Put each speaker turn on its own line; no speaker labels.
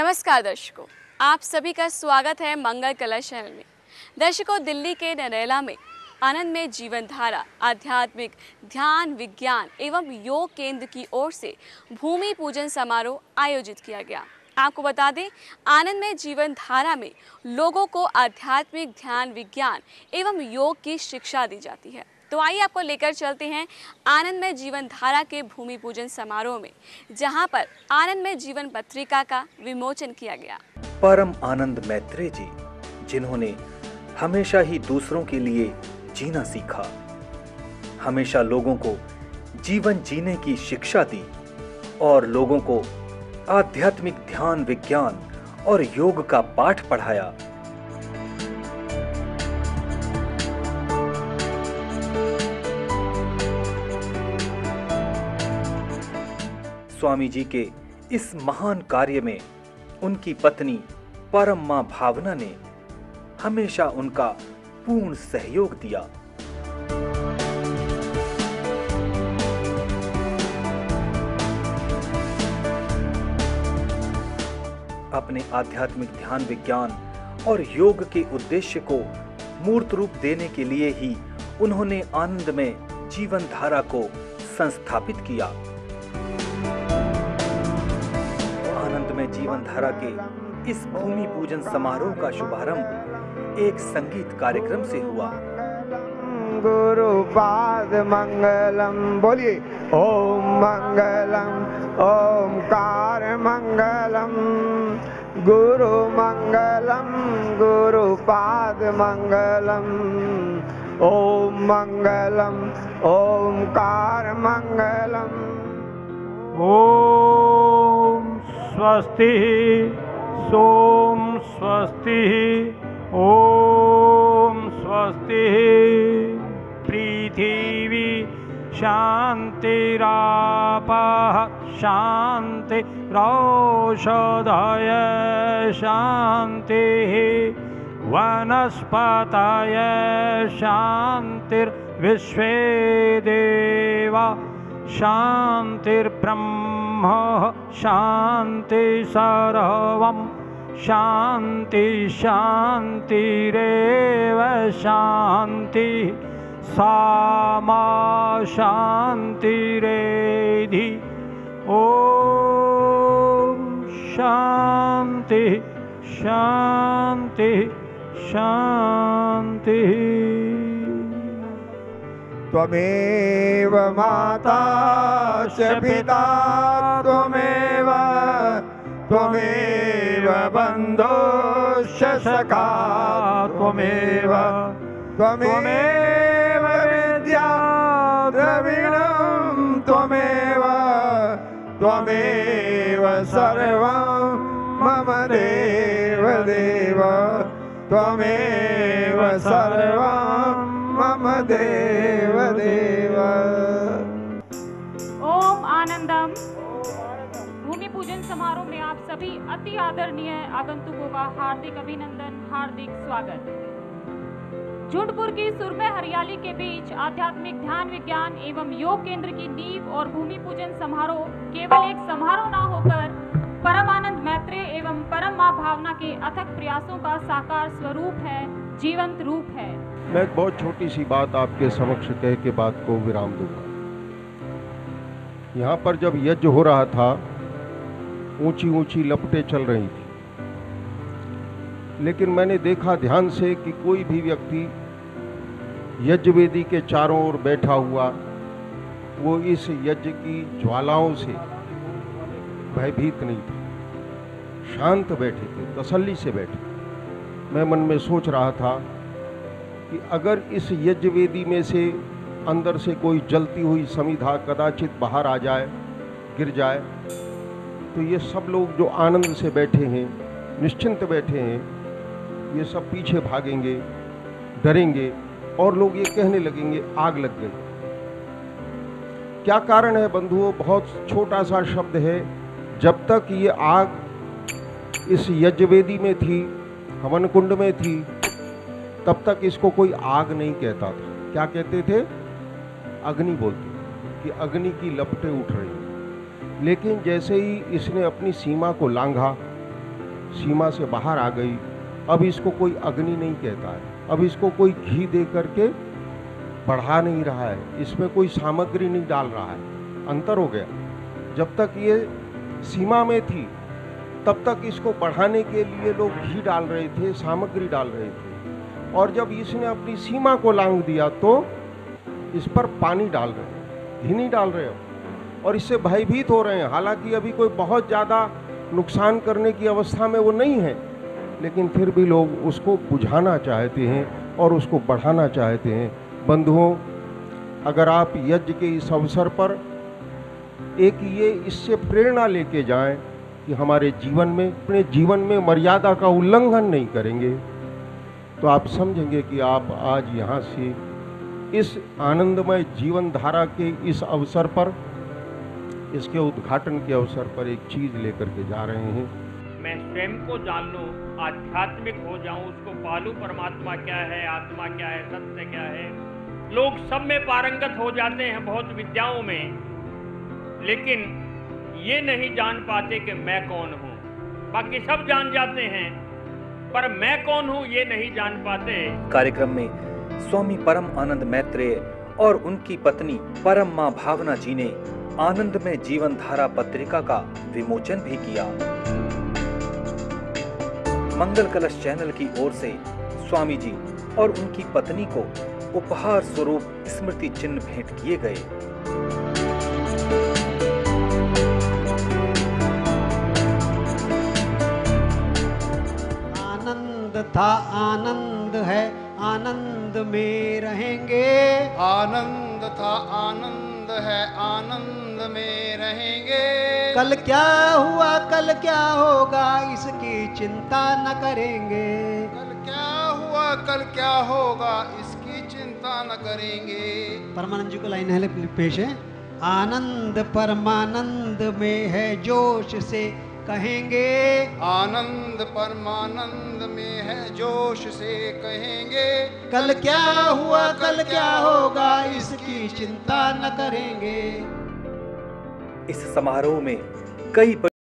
नमस्कार दर्शकों, आप सभी का स्वागत है मंगल कला चैनल में। दर्शकों, दिल्ली के नरेला में आनंदमय जीवन धारा आध्यात्मिक ध्यान विज्ञान एवं योग केंद्र की ओर से भूमि पूजन समारोह आयोजित किया गया। आपको बता दें, आनंदमय जीवन धारा में लोगों को आध्यात्मिक ध्यान विज्ञान एवं योग की शिक्षा दी जाती है। तो आइए आपको लेकर चलते हैं आनंदमय जीवन धारा के भूमि पूजन समारोह में, जहां पर आनंदमय जीवन पत्रिका का विमोचन किया गया।
परम आनंद मैत्रेय जी, जिन्होंने हमेशा ही दूसरों के लिए जीना सीखा, हमेशा लोगों को जीवन जीने की शिक्षा दी और लोगों को आध्यात्मिक ध्यान विज्ञान और योग का पाठ पढ़ाया। स्वामी जी के इस महान कार्य में उनकी पत्नी परम मां भावना ने हमेशा उनका पूर्ण सहयोग दिया। अपने आध्यात्मिक ध्यान विज्ञान और योग के उद्देश्य को मूर्त रूप देने के लिए ही उन्होंने आनंदमय जीवन धारा को संस्थापित किया। आनंदमय जीवन धारा के इस भूमि पूजन समारोह का शुभारंभ एक संगीत कार्यक्रम से हुआ।
गुरुपाद मंगलम, बोलिए ओम मंगलम, ओमकार मंगलम, गुरु मंगलम, गुरुपाद मंगलम, ओम मंगलम, ओमकार मंगलम।
ओम स्वस्ति सोम स्वस्ति ओम स्वस्ति पृथिवी शांतिरापः शांति रौषधय शांतिः वनस्पतय शांतिर्विश्वे देवा शांतिर्ब्रह्म शांति सर्वं शांति शांतिरेव शांति सामा शांतिरेधि। ओम शांति शांति शांति।
त्वमेव माता च पिता त्वमेव, त्वमेव बन्धुश्च सखा त्वमेव, त्वमेव विद्या द्रविणं त्वमेव, त्वमेव सर्वं मम देव देव, त्वमेव सर्वं मम देव देव।
ओम आनंदम। भूमि पूजन समारोह में आप सभी अति आदरणीय आगंतुकों का हार्दिक अभिनंदन, हार्दिक स्वागत। झुंडपुर की सुरमय हरियाली के बीच आध्यात्मिक ध्यान विज्ञान एवं योग केंद्र की नींव और भूमि पूजन समारोह केवल एक समारोह न होकर परम आनंद मैत्रेय एवं परम मां भावना के अथक प्रयासों का साकार स्वरूप है, जीवंत रूप है।
मैं एक बहुत छोटी सी बात आपके समक्ष कह के बात को विराम दूंगा। यहाँ पर जब यज्ञ हो रहा था, ऊंची ऊंची लपटें चल रही थी, लेकिन मैंने देखा ध्यान से कि कोई भी व्यक्ति यज्ञ वेदी के चारों ओर बैठा हुआ वो इस यज्ञ की ज्वालाओं से भयभीत नहीं था, शांत बैठे थे, तसल्ली से बैठे। मैं मन में सोच रहा था कि अगर इस यज्ञ वेदी में से अंदर से कोई जलती हुई समिधा कदाचित बाहर आ जाए, गिर जाए, तो ये सब लोग जो आनंद से बैठे हैं, निश्चिंत बैठे हैं, ये सब पीछे भागेंगे, डरेंगे और लोग ये कहने लगेंगे आग लग गई। क्या कारण है बंधुओं? बहुत छोटा सा शब्द है। जब तक ये आग इस यज्ञ वेदी में थी, हवन कुंड में थी, तब तक इसको कोई आग नहीं कहता था। क्या कहते थे? अग्नि बोलते कि अग्नि की लपटें उठ रही। लेकिन जैसे ही इसने अपनी सीमा को लांघा, सीमा से बाहर आ गई। अब इसको कोई अग्नि नहीं कहता है, अब इसको कोई घी दे करके बढ़ा नहीं रहा है, इसमें कोई सामग्री नहीं डाल रहा है। अंतर हो गया। जब तक ये सीमा में थी तब तक इसको बढ़ाने के लिए लोग घी डाल रहे थे, सामग्री डाल रहे थे, और जब इसने अपनी सीमा को लांघ दिया तो इस पर पानी डाल रहे हैं, घी नहीं डाल रहे हो, और इससे भयभीत हो रहे हैं। हालांकि अभी कोई बहुत ज़्यादा नुकसान करने की अवस्था में वो नहीं है, लेकिन फिर भी लोग उसको बुझाना चाहते हैं और उसको बढ़ाना चाहते हैं। बंधुओं, अगर आप यज्ञ के इस अवसर पर एक ये इससे प्रेरणा लेके जाएं कि हमारे जीवन में, अपने जीवन में मर्यादा का उल्लंघन नहीं करेंगे, तो आप समझेंगे कि आप आज यहाँ से इस आनंदमय जीवन धारा के इस अवसर पर, इसके उद्घाटन के अवसर पर एक चीज़ लेकर के जा रहे हैं।
मैं स्वयं को जान लूँ, आध्यात्मिक हो जाऊँ, उसको पालूँ, परमात्मा क्या है, आत्मा क्या है, सत्य क्या है। लोग सब में पारंगत हो जाते हैं, बहुत विद्याओं में, लेकिन ये नहीं जान पाते कि मैं कौन हूँ। बाकी सब जान जाते हैं, पर मैं कौन हूँ ये नहीं जान पाते।
कार्यक्रम में स्वामी परम आनंद मैत्रेय और उनकी पत्नी परम मां भावना जी ने आनंदमय जीवन धारा पत्रिका का विमोचन भी किया। मंगल कलश चैनल की ओर से स्वामी जी और उनकी पत्नी को उपहार स्वरूप स्मृति चिन्ह भेंट किए गए।
आनंद था, आनंद है, आनंद में रहेंगे।
आनंद था, आनंद है, आनंद में रहेंगे।
कल क्या हुआ, कल क्या होगा, इसकी चिंता न करेंगे।
कल क्या हुआ, कल क्या होगा, इसकी चिंता न करेंगे।
परमानंद जी को लाइन है पेश है। आनंद परमानंद में है, जोश से कहेंगे।
आनंद परमानंद में है, जोश से कहेंगे।
कल क्या हुआ, कल क्या होगा, इसकी चिंता न करेंगे।
इस समारोह में कई